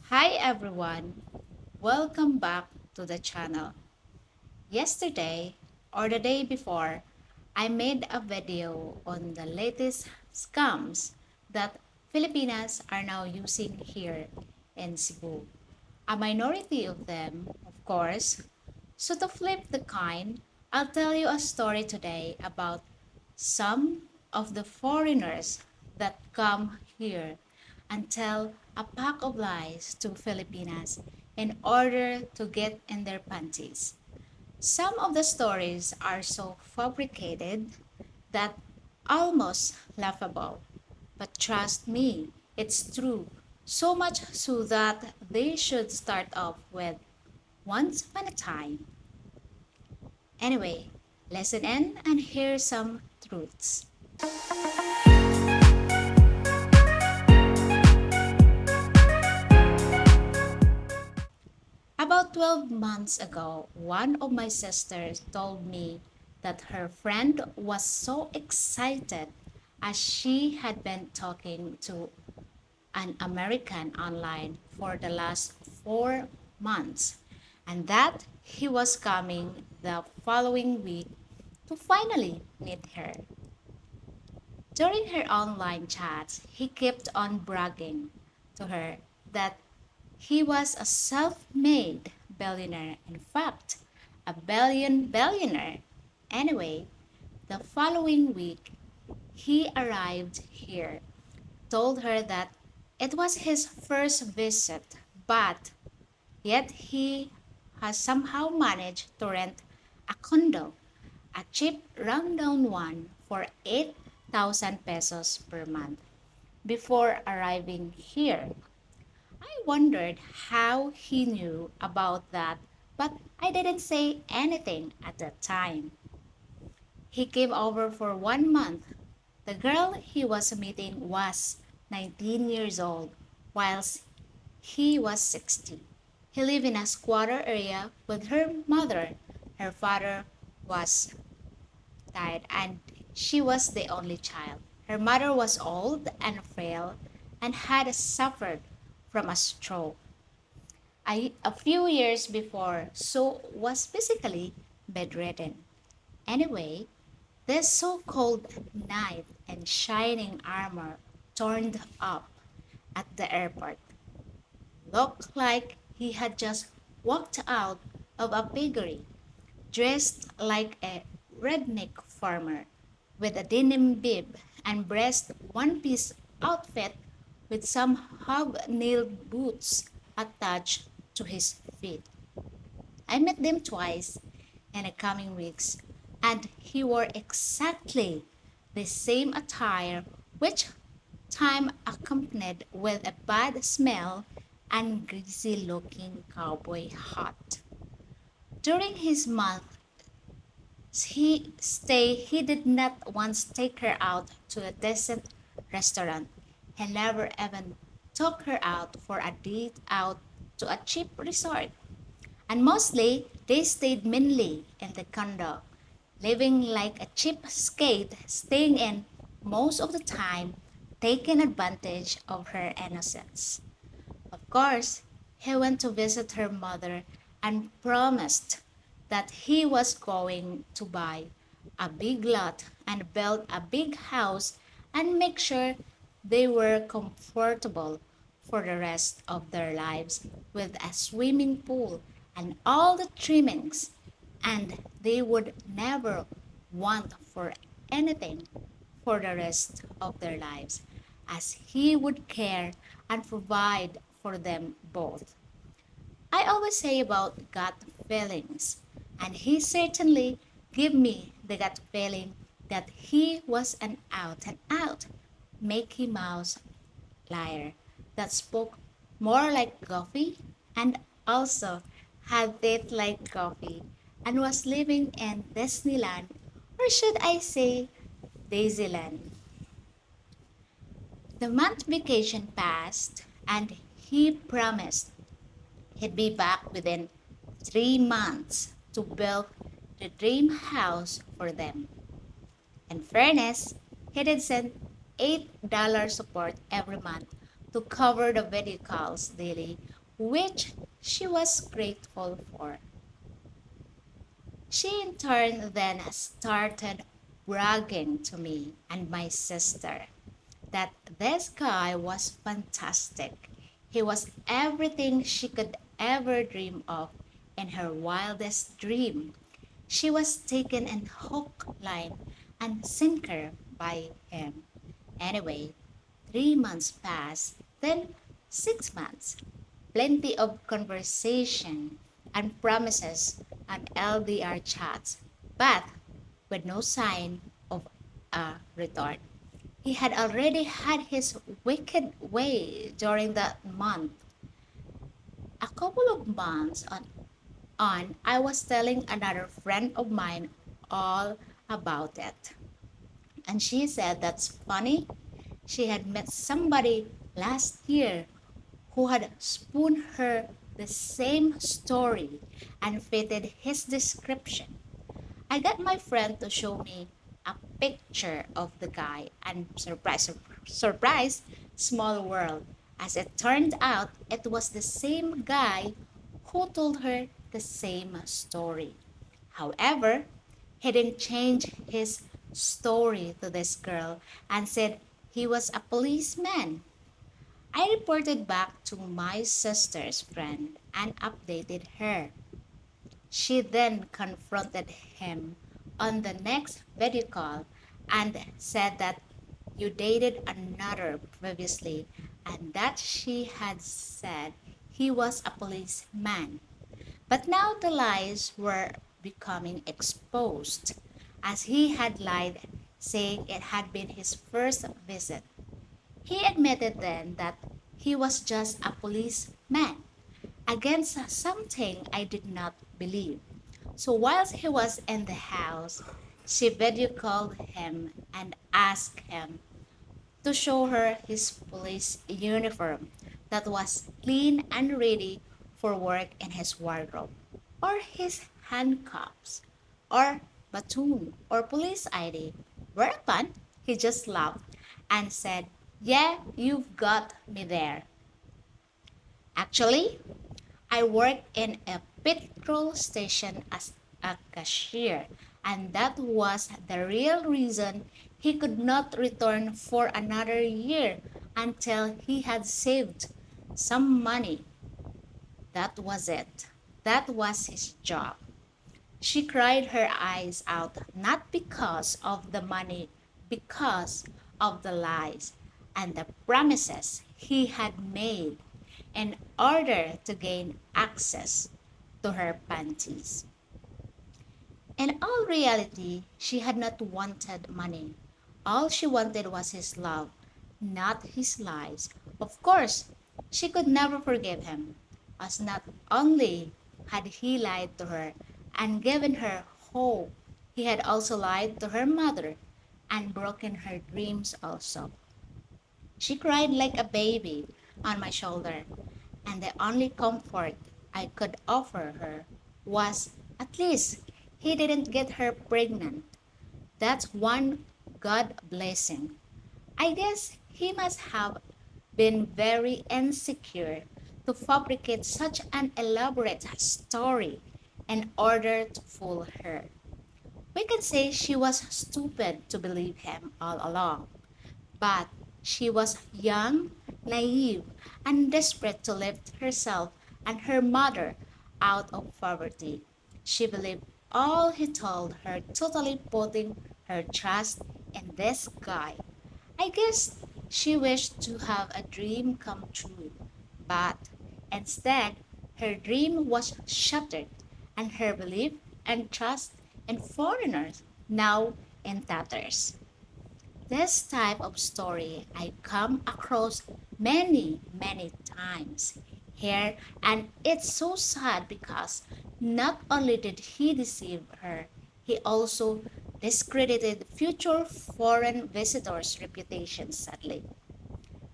Hi everyone, welcome back to the channel. Yesterday or the day before, I made a video on the latest scams that Filipinas are now using here in Cebu. A minority of them, of course. So to flip the coin, I'll tell you a story today about some of the foreigners that come here and tell a pack of lies to Filipinas in order to get in their panties. Some of the stories are so fabricated that almost laughable. But trust me, it's true. So much so that they should start off with once upon a time. Anyway, listen in and hear some truths. About 12 months ago, one of my sisters told me that her friend was so excited as she had been talking to an American online for the last 4 months and that he was coming the following week to finally meet her. During her online chats, he kept on bragging to her that he was a self-made billionaire. In fact, a billionaire. Anyway, the following week, he arrived here, told her that it was his first visit, but yet he has somehow managed to rent a condo, a cheap rundown one for 8,000 pesos per month before arriving here. I wondered how he knew about that, but I didn't say anything at that time. He came over for 1 month. The girl he was meeting was 19 years old, whilst he was 60. He lived in a squatter area with her mother. Her father was died and she was the only child. Her mother was old and frail and had suffered from a stroke a few years before, so was physically bedridden. Anyway, this so-called knight in shining armor turned up at the airport. Looked like he had just walked out of a piggery, dressed like a redneck farmer, with a denim bib and breast one-piece outfit with some hobnailed boots attached to his feet. I met them twice in the coming weeks, and he wore exactly the same attire, which time accompanied with a bad smell and greasy looking cowboy hat. During his month he did not once take her out to a decent restaurant. He never even took her out for a date out to a cheap resort. And mostly, they stayed mainly in the condo, living like a cheapskate, staying in most of the time, taking advantage of her innocence. Of course, he went to visit her mother and promised that he was going to buy a big lot and build a big house and make sure they were comfortable for the rest of their lives with a swimming pool and all the trimmings, and they would never want for anything for the rest of their lives, as he would care and provide for them both. I always say about gut feelings, and he certainly gave me the gut feeling that he was an out and out Mickey Mouse liar that spoke more like Goofy and also had teeth like Goofy and was living in Disneyland, or should I say Daisyland. The month vacation passed and he promised he'd be back within 3 months to build the dream house for them. In fairness, he did send $8 support every month to cover the video calls daily, which she was grateful for. She in turn then started bragging to me and my sister that this guy was fantastic. He was everything she could ever dream of in her wildest dream. She was taken in hook, line, and sinker by him. Anyway, 3 months passed, then 6 months. Plenty of conversation and promises and LDR chats, but with no sign of a return. He had already had his wicked way during that month. A couple of months on, I was telling another friend of mine all about it. And she said that's funny. She had met somebody last year who had spoon her the same story and fitted his description. I got my friend to show me a picture of the guy, and surprise, small world. As it turned out, it was the same guy who told her the same story. However, he didn't change his story to this girl and said he was a policeman. I reported back to my sister's friend and updated her. She then confronted him on the next video call and said that you dated another previously and that she had said he was a policeman. But now the lies were becoming exposed as he had lied, saying it had been his first visit. He admitted then that he was just a policeman against something I did not believe. So whilst he was in the house, she video called him and asked him to show her his police uniform that was clean and ready for work in his wardrobe, or his handcuffs, or baton, or police ID. Whereupon he just laughed and said, "Yeah, you've got me there." Actually, I worked in a petrol station as a cashier, and that was the real reason he could not return for another year until he had saved some money. That was it. That was his job. She cried her eyes out, not because of the money, because of the lies and the promises he had made in order to gain access to her panties. In all reality, she had not wanted money. All she wanted was his love, not his lies. Of course, she could never forgive him, as not only had he lied to her and given her hope, he had also lied to her mother and broken her dreams also. She cried like a baby on my shoulder, and the only comfort I could offer her was at least he didn't get her pregnant. That's one God blessing. I guess he must have been very insecure to fabricate such an elaborate story in order to fool her. We can say she was stupid to believe him all along. But she was young, naive, and desperate to lift herself and her mother out of poverty. She believed all he told her, totally putting her trust in this guy. I guess she wished to have a dream come true, but instead, her dream was shattered, and her belief and trust in foreigners now in tatters. This type of story I come across many times here, and it's so sad because not only did he deceive her, he also discredited future foreign visitors' reputations sadly.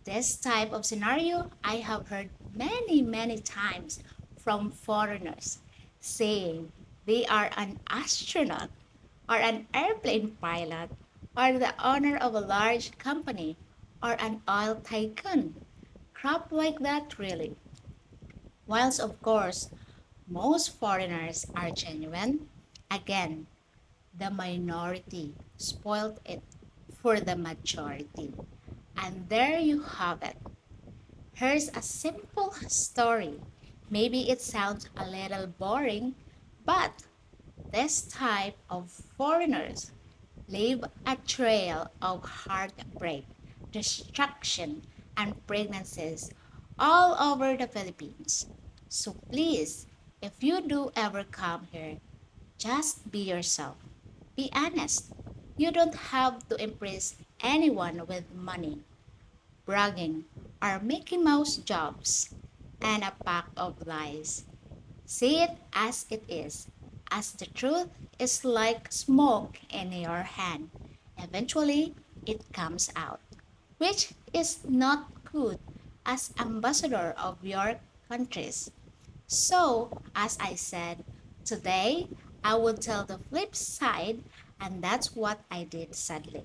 This type of scenario I have heard many times from foreigners saying they are an astronaut or an airplane pilot or the owner of a large company or an oil tycoon. crap like that, really. Whilst, of course, most foreigners are genuine, again, the minority spoiled it for the majority. And there you have it. Here's a simple story. Maybe it sounds a little boring, but this type of foreigners leave a trail of heartbreak, destruction, and pregnancies all over the Philippines. So please, if you do ever come here, just be yourself. Be honest. You don't have to impress anyone with money, bragging, or Mickey Mouse jobs, and a pack of lies. See it as it is, as the truth is like smoke in your hand. Eventually, it comes out, which is not good as ambassador of your countries. So, as I said, today I will tell the flip side, and that's what I did sadly.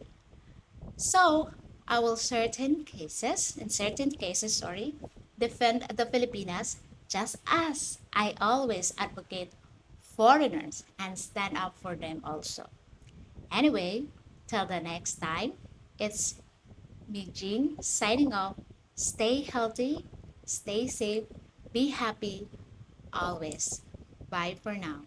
So, I will in certain cases, defend the Filipinas just as I always advocate foreigners and stand up for them also. Anyway, till the next time, it's me Jean signing off. Stay healthy, stay safe, be happy always. Bye for now.